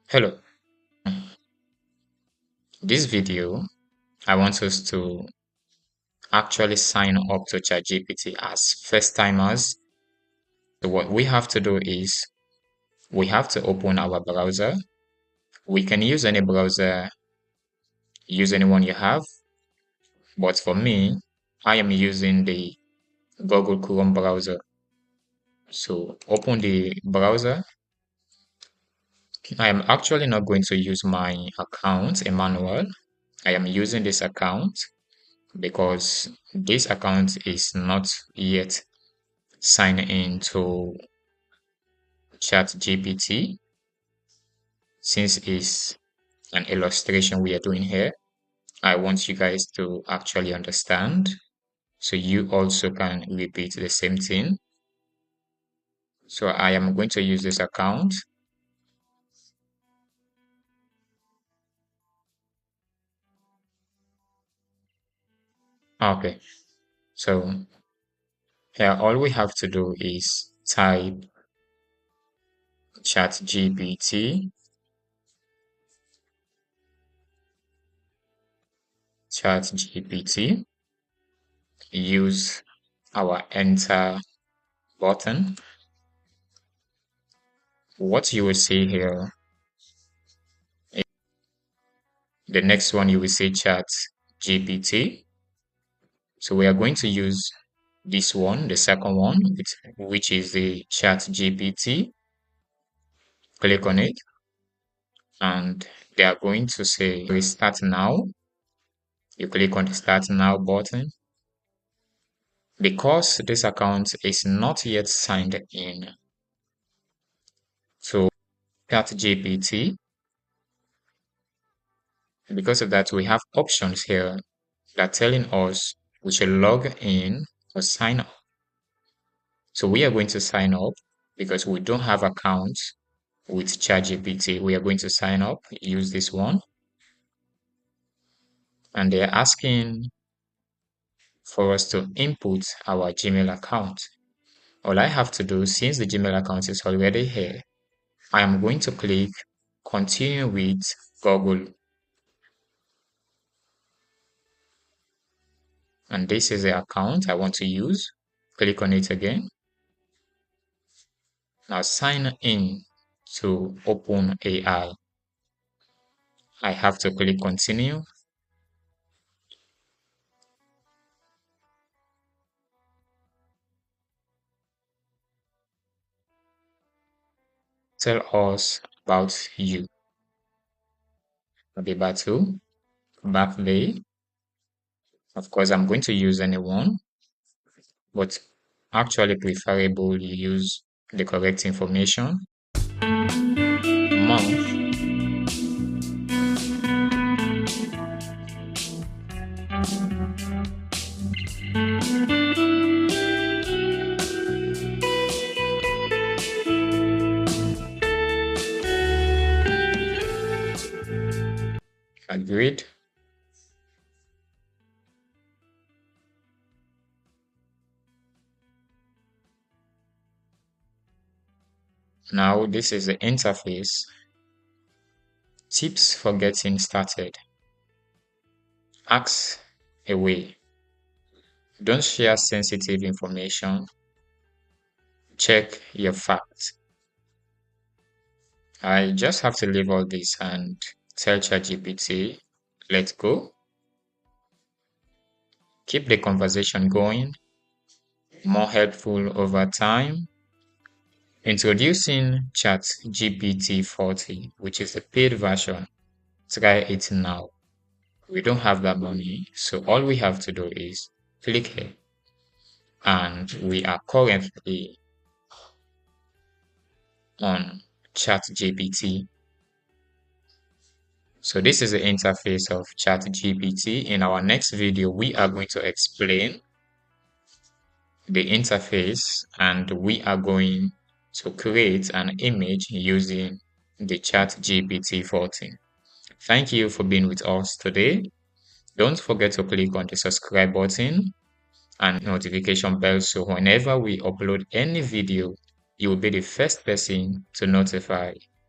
Hello. This video, I want us to actually sign up to ChatGPT as first timers. So what we have to do is we have to open our browser. We can use any browser, use anyone you have, but for me, I am using the Google Chrome browser. So open the browser. I am actually not going to use my account, Emmanuel. I am using this account because this account is not yet signed into ChatGPT since it's an illustration we are doing here. I want you guys to actually understand so you also can repeat the same thing. So I am going to use this account. Okay, so here all we have to do is type ChatGPT, ChatGPT, use our enter button. What you will see here, the next one you will see ChatGPT. So we are going to use this one, the second one, which is the ChatGPT. Click on it, and they are going to say restart now. You click on the start now button. Because this account is not yet signed in to ChatGPT, because of that, we have options here that are telling us we should log in or sign up. So we are going to sign up because we don't have accounts with ChatGPT. We are going to sign up, use this one. And they're asking for us to input our Gmail account. All I have to do, since the Gmail account is already here, I am going to click continue with Google. And this is the account I want to use. Click on it again. Now sign in to OpenAI. I have to click continue. Tell us about you. Happy birthday. Of course, I'm going to use anyone, but actually preferable you use the correct information. Month, agreed. Now this is the interface. Tips for getting started. Ask away. Don't share sensitive information. Check your facts. I just have to leave all this and tell ChatGPT, let's go. Keep the conversation going. More helpful over time. Introducing ChatGPT 40, which is the paid version. Try it now. We don't have that money, so all we have to do is click here. And we are currently on ChatGPT. So this is the interface of ChatGPT. In our next video, we are going to explain the interface and we are going to create an image using the ChatGPT 14. Thank you for being with us today. Don't forget to click on the subscribe button and notification bell so whenever we upload any video, you will be the first person to notify